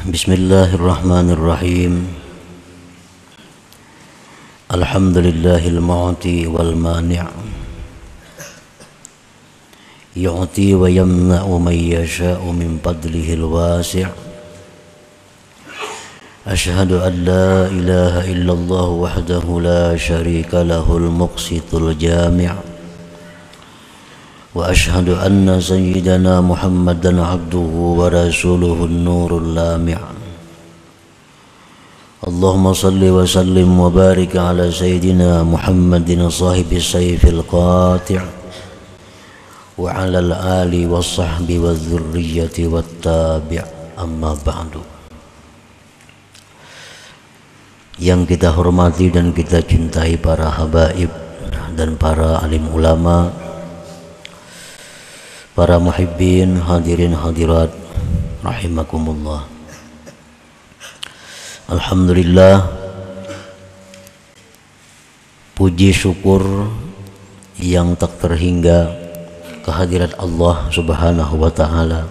Bismillahirrahmanirrahim. Alhamdulillahil mu'ti wal mani', yu'ti wa yamna'u man yasha'u min fadlihil wasi'. Ashhadu an la ilaha illallah wahdahu la syarika lahul muqsitul jami'. Wa ashhadu anna sayyidana Muhammadan abduhu wa rasuluhu an-nurul lami'. Allahumma salli wa sallim wa barik ala sayyidina Muhammadin sahibi sayfil qati' wa ala al-ali wa sahbi wa dhurriyyati wa tabi'. Amma ba'du. Yang kita hormati dan kita cintai para habaib dan para alim ulama, para muhibbin, hadirin hadirat rahimakumullah. Alhamdulillah, puji syukur yang tak terhingga kehadirat Allah Subhanahu wa taala,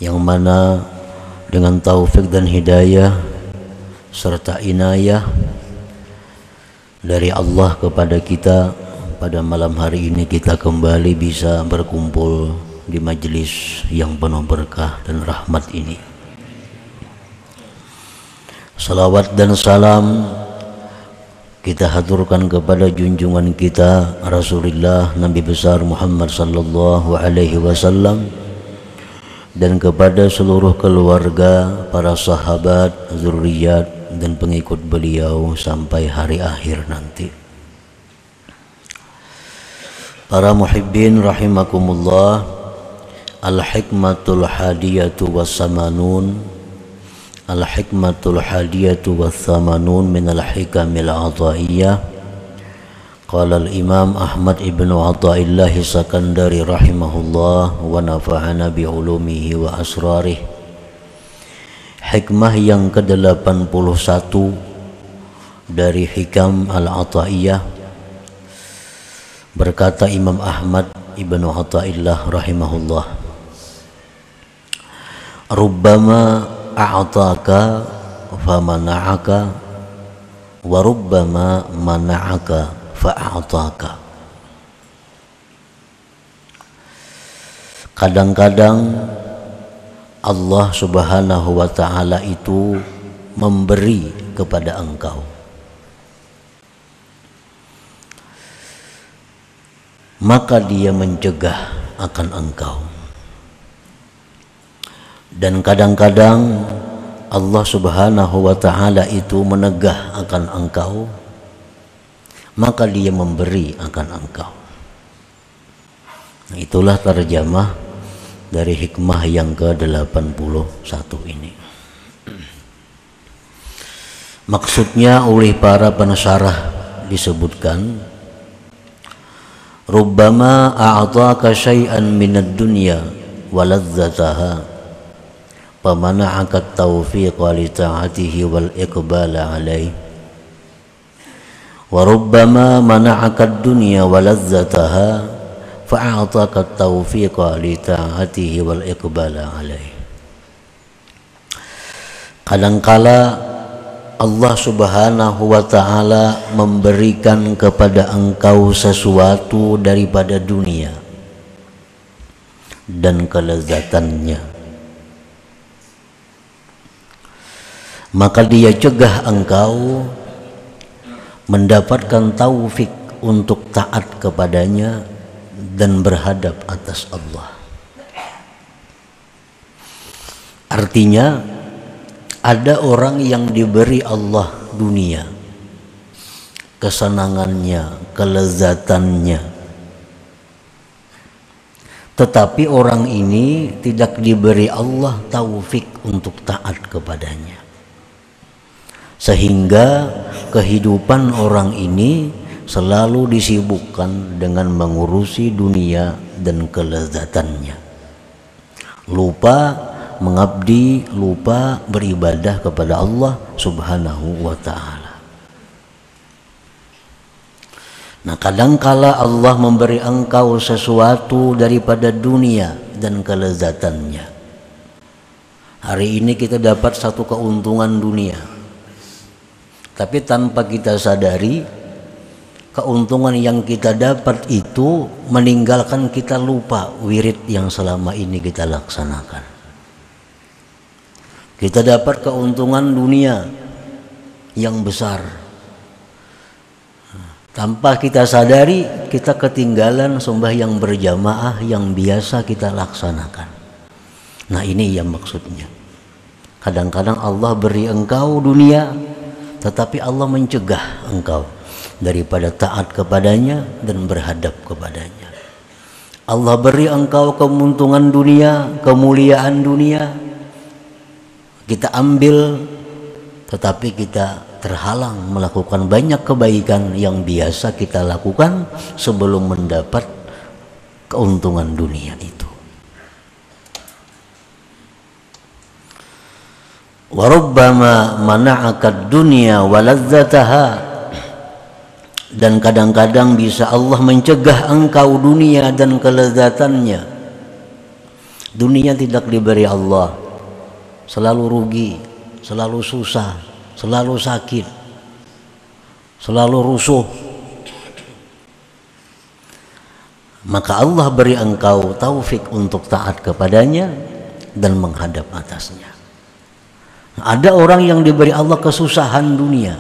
yang mana dengan taufik dan hidayah serta inayah dari Allah kepada kita, pada malam hari ini kita kembali bisa berkumpul di majelis yang penuh berkah dan rahmat ini. Salawat dan salam kita haturkan kepada junjungan kita Rasulullah Nabi besar Muhammad sallallahu alaihi wasallam, dan kepada seluruh keluarga, para sahabat, zuriat dan pengikut beliau sampai hari akhir nanti. Para muhibbin rahimakumullah, al-hikmatul hadiyatu wassamanun, al-hikmatul hadiyatu wassamanun min al-hikamil ataiyah. Qala al-imam Ahmad ibn Athaillah Sakandari rahimahullah wa nafa'ana bi'ulumihi wa asrarih. Hikmah yang ke-81 dari hikam al-ataiyah. Berkata Imam Ahmad ibn Athaillah rahimahullah, rubbama a'taka famana'aka wa rubbama mana'aka fa'ataka. Kadang-kadang Allah Subhanahu wa ta'ala itu memberi kepada engkau, maka dia mencegah akan engkau. Dan kadang-kadang Allah Subhanahu wa ta'ala itu menegah akan engkau, maka dia memberi akan engkau. Nah, itulah terjemah dari hikmah yang ke-81 ini. Maksudnya oleh para pensyarah disebutkan, rubbama a'taka syai'an minad dunya wa ladzataha famana'aka at-tawfiqa li ta'atihi wal iqbala 'alaihi, wa rubbama mana'aka ad-dunya wa ladzataha fa'ataka at-tawfiqa li ta'atihi wal iqbala 'alaihi. Kadangkala Allah Subhanahu wa ta'ala memberikan kepada engkau sesuatu daripada dunia dan kelezatannya, maka dia cegah engkau mendapatkan taufik untuk taat kepadanya dan berhadap atas Allah. Artinya, ada orang yang diberi Allah dunia, kesenangannya, kelezatannya, tetapi orang ini tidak diberi Allah taufik untuk taat kepadanya, sehingga kehidupan orang ini selalu disibukkan dengan mengurusi dunia dan kelezatannya, lupa mengabdi, lupa beribadah kepada Allah Subhanahu wa ta'ala. Nah, kadangkala Allah memberi engkau sesuatu daripada dunia dan kelezatannya, Hari ini kita dapat satu keuntungan dunia, tapi tanpa kita sadari keuntungan yang kita dapat itu meninggalkan kita lupa wirid yang selama ini kita laksanakan. Kita dapat keuntungan dunia yang besar, tanpa kita sadari kita ketinggalan sembahyang berjamaah yang biasa kita laksanakan. Nah, ini yang maksudnya. Kadang-kadang Allah beri engkau dunia, tetapi Allah mencegah engkau daripada taat kepadanya dan berhadap kepadanya. Allah beri engkau keuntungan dunia, kemuliaan dunia, kita ambil, tetapi kita terhalang melakukan banyak kebaikan yang biasa kita lakukan sebelum mendapat keuntungan dunia itu. Wa rubbama mana'aka dunya wa ladzataha, dan kadang-kadang bisa Allah mencegah engkau dunia dan kelezatannya. Dunia tidak diberi Allah, selalu rugi, selalu susah, selalu sakit, selalu rusuh. Maka Allah beri engkau taufik untuk taat kepadanya dan menghadap atasnya. Ada orang yang diberi Allah kesusahan dunia,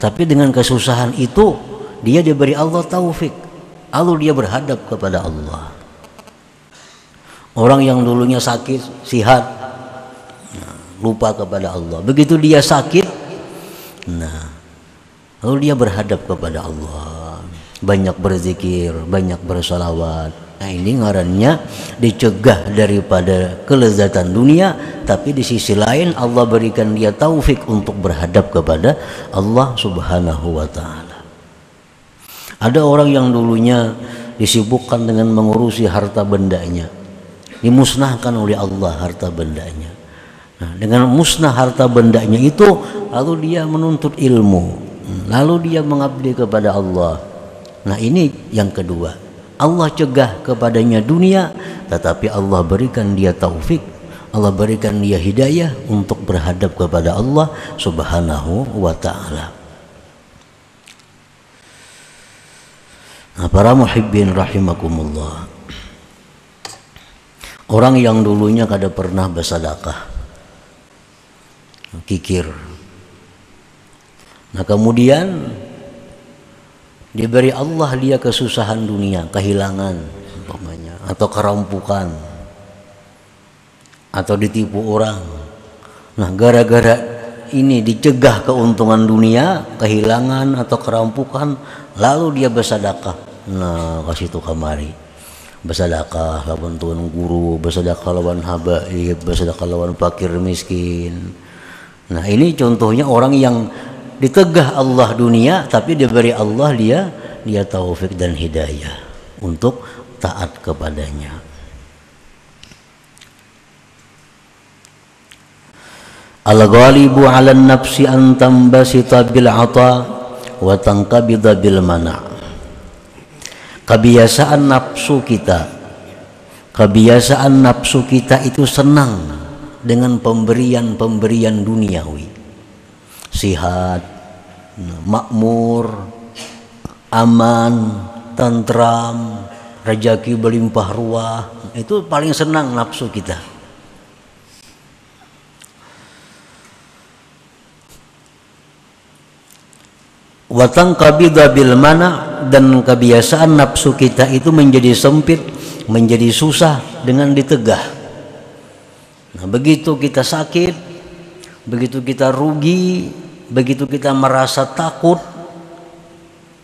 tapi dengan kesusahan itu dia diberi Allah taufik, lalu dia berhadap kepada Allah. Orang yang dulunya sakit, sihat, lupa kepada Allah. Begitu dia sakit, lalu dia berhadap kepada Allah, banyak berzikir, banyak bersalawat. Nah, ini ngarannya dicegah daripada kelezatan dunia, tapi di sisi lain Allah berikan dia taufik untuk berhadap kepada Allah Subhanahu wa ta'ala. Ada orang yang dulunya disibukkan dengan mengurusi harta bendanya, dimusnahkan oleh Allah harta bendanya. Nah, dengan musnah harta bendanya itu, lalu dia menuntut ilmu, lalu dia mengabdi kepada Allah. Nah, ini yang kedua. Allah cegah kepadanya dunia, tetapi Allah berikan dia taufik, Allah berikan dia hidayah untuk berhadap kepada Allah Subhanahu wa ta'ala. Nah, para muhibbin rahimakumullah, orang yang dulunya kada pernah bersedekah, kikir, nah kemudian diberi Allah dia kesusahan dunia, kehilangan umpamanya, atau kerampukan, atau ditipu orang. Nah, gara-gara ini dicegah keuntungan dunia, kehilangan atau kerampukan, lalu dia bersedekah. Nah, kasih tu kamari, bersedekah lawan tuan guru, bersedekah lawan habaib, bersedekah lawan fakir miskin. Nah, ini contohnya orang yang ditegah Allah dunia, tapi diberi Allah dia taufik dan hidayah untuk taat kepadanya. Al-ghalibu 'alan nafsi an tambasita bil 'ata wa tanqabida bil mana'. Kebiasaan nafsu kita itu senang dengan pemberian duniawi. Sihat, makmur, aman, tentram, rezeki berlimpah ruah, itu paling senang nafsu kita. Watang kabida bil mana, dan kebiasaan nafsu kita itu menjadi sempit, menjadi susah dengan ditegah. Nah, begitu kita sakit, begitu kita rugi, begitu kita merasa takut,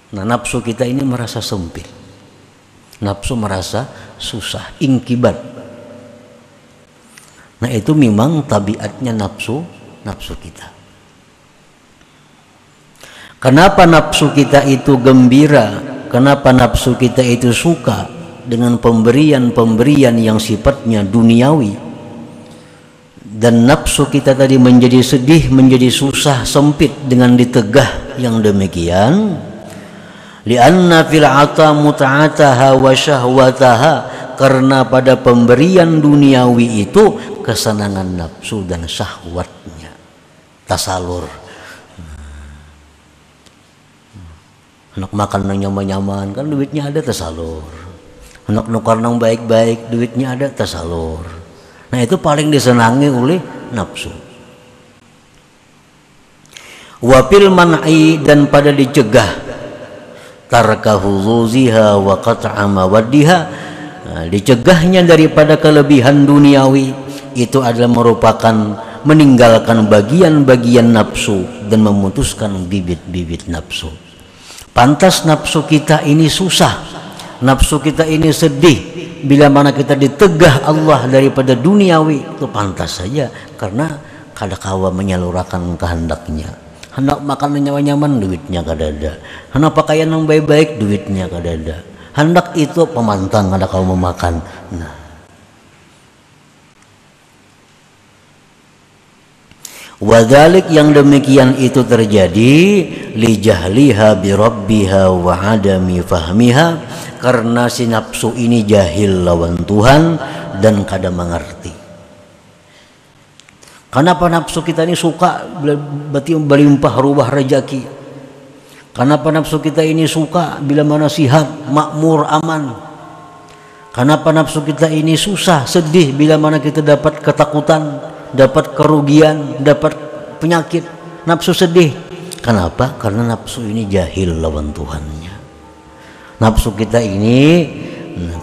nah nafsu kita ini merasa sempit, nafsu merasa susah, ingkibat. Nah, itu memang tabiatnya nafsu kita. Kenapa nafsu kita itu gembira? Kenapa nafsu kita itu suka dengan pemberian yang sifatnya duniawi? Dan nafsu kita tadi menjadi sedih, menjadi susah, sempit dengan ditegah yang demikian. Li'anna fil 'ata mut'ataha wa syahwataha, karena pada pemberian duniawi itu kesenangan nafsu dan syahwatnya, tasalur. Anak makan nang nyaman-nyaman kan duitnya ada, tasalur. Anak nukar nang baik-baik duitnya ada, tasalur. Nah itu paling disenangi oleh nafsu. Wapil man'i, dan pada dicegah, tarkahu zuziha wa qat'a mawaddiha, dicegahnya daripada kelebihan duniawi, itu adalah merupakan meninggalkan bagian-bagian nafsu dan memutuskan bibit-bibit nafsu. Pantas nafsu kita ini susah, nafsu kita ini sedih bila mana kita ditegah Allah daripada duniawi, itu pantas saja, karena kadakawa menyalurkan kehendaknya. Hendak makan nyaman-nyaman duitnya kadada, hendak pakaian yang baik-baik duitnya kadada, hendak itu pemantang kadakawa memakan. Nah, wadhalik, yang demikian itu terjadi li jahliha bi rabbiha wa adami fahmiha, karena si nafsu ini jahil lawan Tuhan dan kada mengerti. Kenapa nafsu kita ini suka berarti berlimpah ruah rezeki? Kenapa nafsu kita ini suka bila mana sihat, makmur, aman? Kenapa nafsu kita ini susah, sedih bila mana kita dapat ketakutan, dapat kerugian, dapat penyakit? Nafsu sedih. Kenapa? Karena nafsu ini jahil lawan Tuhannya. Nafsu kita ini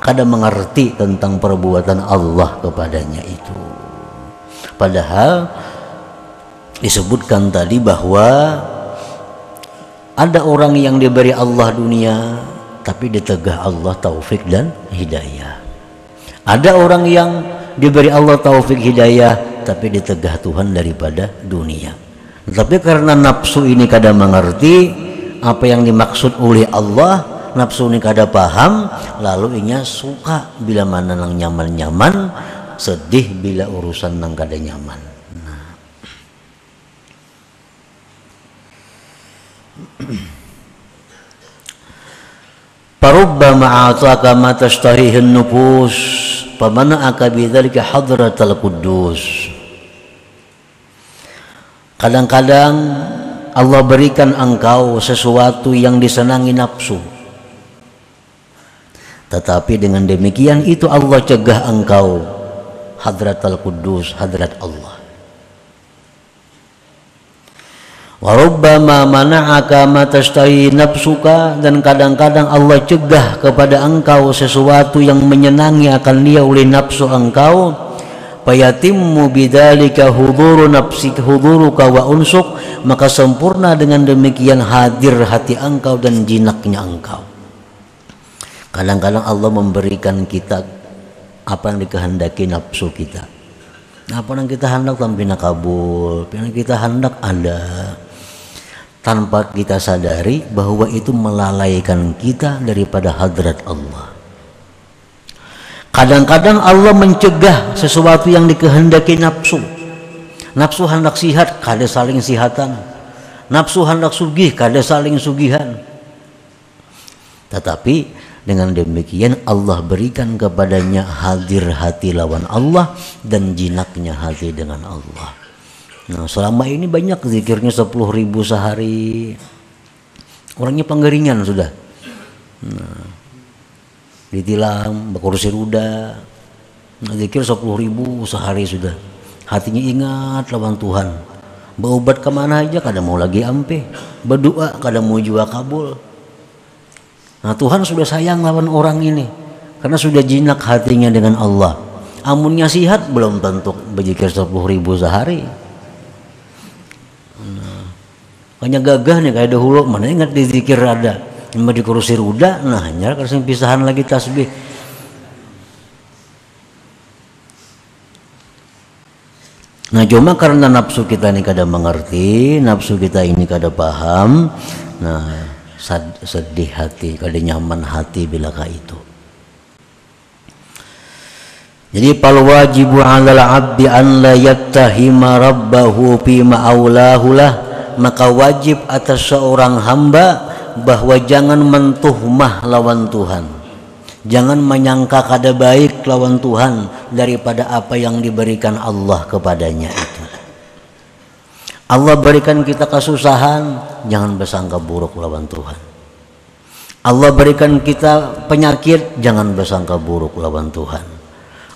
kadang mengerti tentang perbuatan Allah kepadanya itu. Padahal disebutkan tadi bahwa ada orang yang diberi Allah dunia tapi ditegah Allah taufik dan hidayah. Ada orang yang diberi Allah taufik hidayah tapi ditegah Tuhan daripada dunia. Tapi karena nafsu ini kada mengerti apa yang dimaksud oleh Allah, nafsu ini kada paham, lalu inya suka bila mana nang nyaman-nyaman, sedih bila urusan nang kada nyaman. Nah. Parubbama ataka ma tashtahihi an-nufus famana'aka bidzalika hadratal quddus. Kadang-kadang Allah berikan engkau sesuatu yang disenangi nafsu, tetapi dengan demikian itu Allah cegah engkau hadratal quddus, hadrat Allah. Wa rubbama mana'aka ma tashtahi nafsuka, dan kadang-kadang Allah cegah kepada engkau sesuatu yang menyenangi akan dia oleh nafsu engkau, fayatimmu bidzalika huduru nafsika huduruka wa unsuk, maka sempurna dengan demikian hadir hati engkau dan jinaknya engkau. Kadang-kadang Allah memberikan kita apa yang dikehendaki nafsu kita. Apa yang kita hendak tampina kabul, yang kita hendak ada, tanpa kita sadari bahwa itu melalaikan kita daripada hadrat Allah. Kadang-kadang Allah mencegah sesuatu yang dikehendaki nafsu. Nafsu hendak sihat, kada saling sihatan. Nafsu hendak sugih, kada saling sugihan. Tetapi dengan demikian Allah berikan kepadanya hadir hati lawan Allah dan jinaknya hati dengan Allah. Nah, selama ini banyak zikirnya 10.000 sehari. Orangnya penggeringan sudah. Nah, ditilang, berkursi roda, zikir 10.000 sehari sudah. Hatinya ingat lawan Tuhan. Berobat kemana aja kada mau lagi ampe. Berdoa kada mau jua kabul. Nah, Tuhan sudah sayang lawan orang ini karena sudah jinak hatinya dengan Allah. Amunnya sihat belum tentu berzikir 10.000 sehari. Nah, hanya gagah nih kayak dahulu, mana ingat di zikir ada, cuma di kursi roda, nah hanya kasih pisahan lagi tasbih. Nah, cuma karena nafsu kita ini kada mengerti, nafsu kita ini kada paham, nah sedih hati, kada nyaman hati bilaka itu. Jadi fal wajibu 'alal 'abdi an la yattahima rabbahu fima aulahu lah, maka wajib atas seorang hamba bahwa jangan mentuhmah lawan Tuhan, Jangan menyangka kada baik lawan Tuhan daripada apa yang diberikan Allah kepadanya itu. Allah berikan kita kesusahan, jangan bersangka buruk lawan Tuhan. Allah berikan kita penyakit, jangan bersangka buruk lawan Tuhan.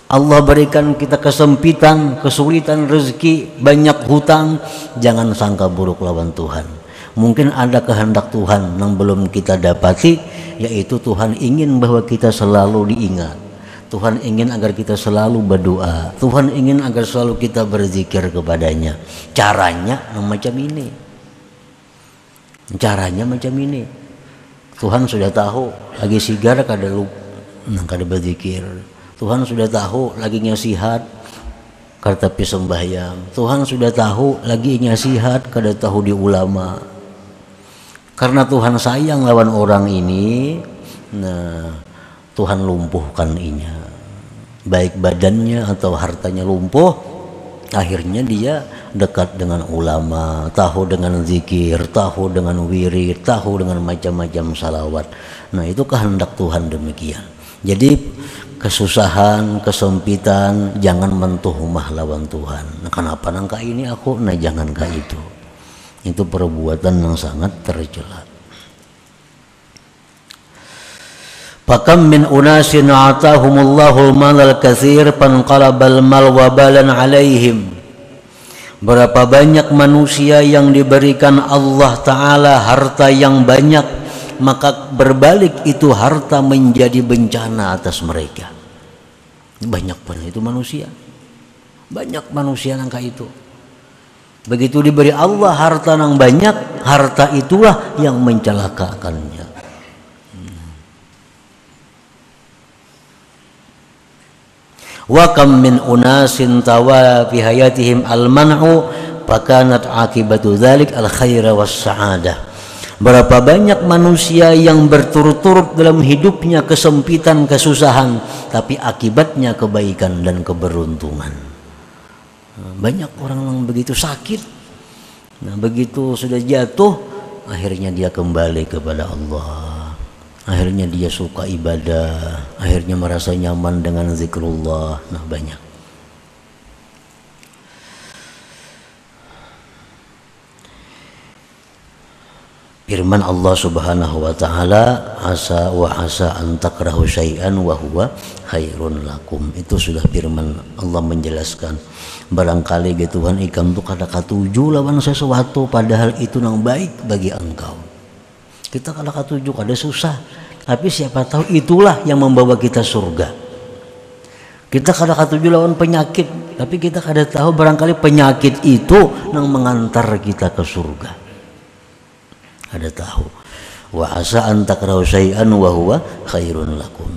Allah berikan kita kesempitan, kesulitan rezeki, banyak hutang, jangan sangka buruk lawan Tuhan. Mungkin ada kehendak Tuhan yang belum kita dapati, yaitu Tuhan ingin bahwa kita selalu diingat. Tuhan ingin agar kita selalu berdoa. Tuhan ingin agar selalu kita berzikir kepadanya. Caranya macam ini. Caranya macam ini. Tuhan sudah tahu lagi sigar kada berzikir. Tuhan sudah tahu lagi nyasihat kada tapi sembahyang. Tuhan sudah tahu lagi nyasihat kada tahu di ulama. Karena Tuhan sayang lawan orang ini, nah Tuhan lumpuhkan inya, baik badannya atau hartanya lumpuh. Akhirnya dia dekat dengan ulama, tahu dengan zikir, tahu dengan wirid, tahu dengan macam-macam salawat. Nah itu kehendak Tuhan demikian. Jadi kesusahan, kesempitan, jangan mentuhumah lawan Tuhan. Nah, kenapa nangka ini aku? Nah jangan kah itu. Itu perbuatan yang sangat tercela. Fakam min unasin atahumullahu al-malal katsir fanqalabal mal wabalan alaihim. Berapa banyak manusia yang diberikan Allah Ta'ala harta yang banyak, maka berbalik itu harta menjadi bencana atas mereka. Banyak banget itu manusia. Banyak manusia nangka itu. Begitu diberi Allah harta yang banyak, harta itulah yang mencelakakannya. Wa kam min unasin tawa fi hayatihim al-man'u fakanat akibatu dzalik al-khaira was-sa'adah. Berapa banyak manusia yang berturut-turut dalam hidupnya kesempitan, kesusahan, tapi akibatnya kebaikan dan keberuntungan. Banyak orang yang begitu sakit, nah begitu sudah jatuh, akhirnya dia kembali kepada Allah. Akhirnya dia suka ibadah, akhirnya merasa nyaman dengan zikrullah. Nah banyak. Firman Allah Subhanahu wa taala, asa wa asa an takrahu syai'an wa huwa khairun lakum. Itu sudah firman Allah menjelaskan. Barangkali gitu Tuhan ikam tu kada katuju lawan sesuatu padahal itu yang baik bagi engkau. Kita kada katuju, kada susah, tapi siapa tahu itulah yang membawa kita surga. Kita kada katuju lawan penyakit, tapi kita kada tahu barangkali penyakit itu yang mengantar kita ke surga. Ada tahu. Wa asa an takrahu syai'an wa huwa khairun lakum.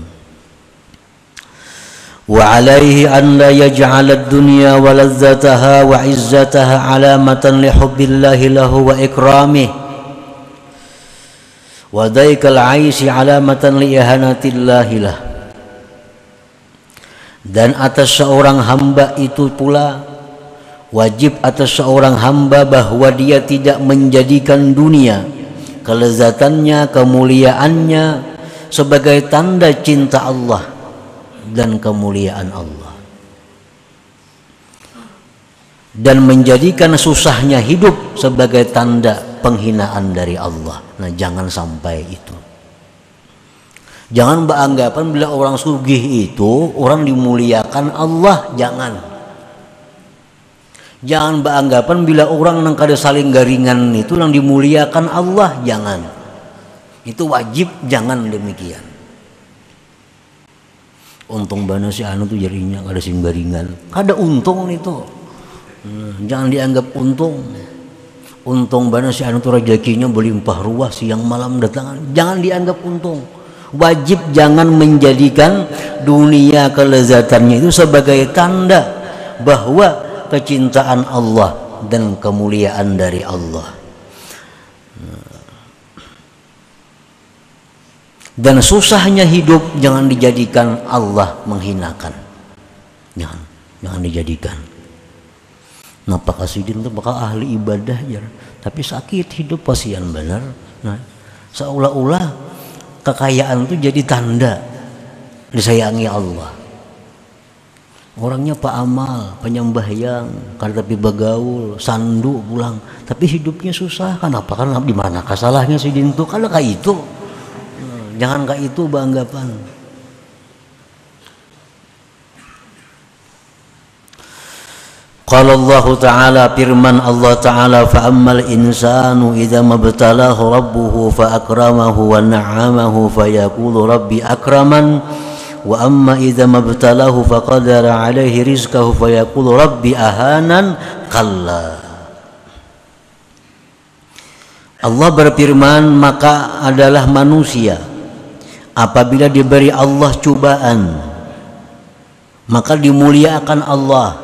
Wa alaihi an la yaj'ala ad-dunya wa lazzataha wa 'izzataha 'alamatan li hubbillahi lahu wa ikramih. Wa daikal 'aishi 'alamatan li ihanatillahi lah. Dan atas seorang hamba itu pula wajib atas seorang hamba bahwa dia tidak menjadikan dunia, kelezatannya, kemuliaannya sebagai tanda cinta Allah dan kemuliaan Allah, dan menjadikan susahnya hidup sebagai tanda penghinaan dari Allah. Nah jangan sampai itu. Jangan beranggapan bila orang sugih itu orang dimuliakan Allah. Jangan beranggapan bila orang nang kada saling garingan itu yang dimuliakan Allah. Jangan. Itu wajib jangan demikian. Untung bana si anu tuh jadinya kada sing garingan. Kada untung itu. Jangan dianggap untung. Untung bana si anu tuh rezekinya berlimpah ruah siang malam datangan. Jangan dianggap untung. Wajib jangan menjadikan dunia kelezatannya itu sebagai tanda bahwa kecintaan Allah dan kemuliaan dari Allah. Dan susahnya hidup jangan dijadikan Allah menghinakan. Jangan dijadikan. Napa kasidin itu bakal ahli ibadah ya, tapi sakit hidup pasian benar. Nah, seolah-olah kekayaan itu jadi tanda disayangi Allah. Orangnya pak amal, penyembahyang, kada tapi bagaul, sandu pulang, tapi hidupnya susah. Kenapa? Karena di mana salahnya si dintu? Kalau kayak itu, jangan kayak itu beranggapan. Qala Allah Ta'ala, firman Allah Ta'ala, fa ammal insanu idza mabtalahu rabbuhu fa akramahu wa na'amahu fa yaqulu rabbi akraman wa amma idza mabtalahu faqadara alaihi rizqahu fayaqulu rabbi ahanan. Kalla. Allah berfirman, maka adalah manusia apabila diberi Allah cobaan maka dimuliakan Allah,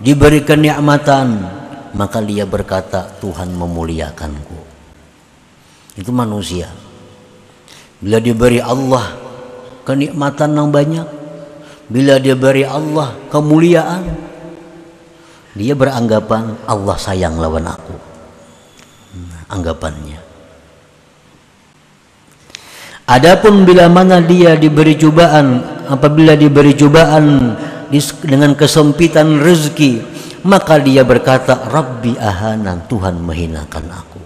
diberi kenikmatan maka dia berkata Tuhan memuliakanku. Itu manusia. Bila diberi Allah kenikmatan yang banyak, bila dia beri Allah kemuliaan, dia beranggapan Allah sayang lawan aku. Anggapannya. Adapun bila mana dia diberi cobaan, apabila diberi cobaan dengan kesempitan rezeki, maka dia berkata Rabbi ahanan, Tuhan menghinakan aku.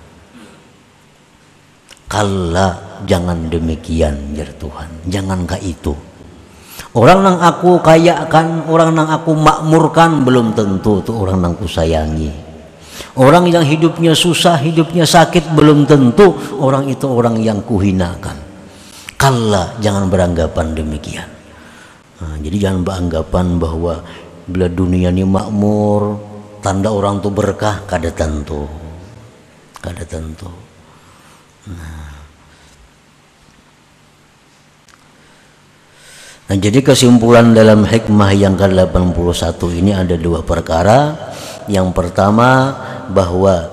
Kalla, jangan demikian jar Tuhan, jangankah itu. Orang nang aku kayakan, orang nang aku makmurkan, belum tentu itu orang nang ku sayangi. Orang yang hidupnya susah, hidupnya sakit, belum tentu orang itu orang yang kuhinakan. Kalla, jangan beranggapan demikian. Nah, jadi jangan beranggapan bahwa bila dunia ini makmur, tanda orang itu berkah, kada tentu. Kada tentu. Nah, jadi kesimpulan dalam hikmah yang ke-81 ini ada dua perkara. Yang pertama, bahwa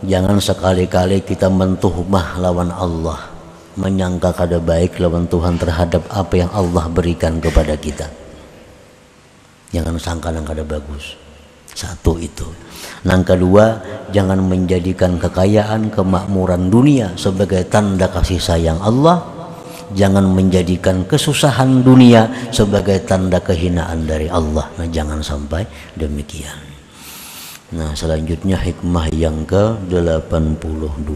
jangan sekali-kali kita mentuhmah lawan Allah, menyangka kada baik lawan Tuhan terhadap apa yang Allah berikan kepada kita. Jangan sangka yang kada bagus. Satu itu. Yang kedua, jangan menjadikan kekayaan, kemakmuran dunia sebagai tanda kasih sayang Allah. Jangan menjadikan kesusahan dunia sebagai tanda kehinaan dari Allah. Nah, jangan sampai demikian. Nah, selanjutnya hikmah yang ke-82.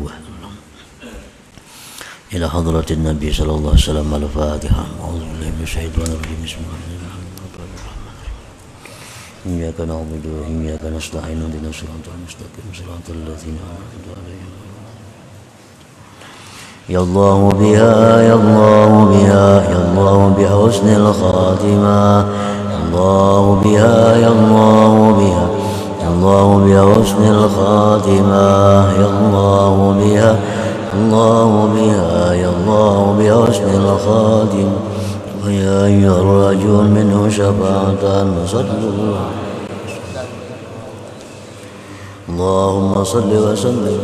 Ila hadratin Nabi sallallahu alaihi wasallam. Al-Fatihah. A'udzubillahi minasyaitonir rajim. Bismillahirrahmanirrahim. Iyyaka na'budu wa iyyaka nasta'in. Ihdinas siratal mustaqim. Siratal ladzina an'amta 'alaihim. Ya Allah biha, ya Allah biha, ya Allah biha husnil khatimah. Allah biha, ya Allah biha, ya Allah biha husnil khatimah. Ya Allah biha, Allah biha, ya Allah biha husnil khatimah. Wa ya ayyuhar rajul minhu syafa'atan sallallahu. Allahumma salli wa sallim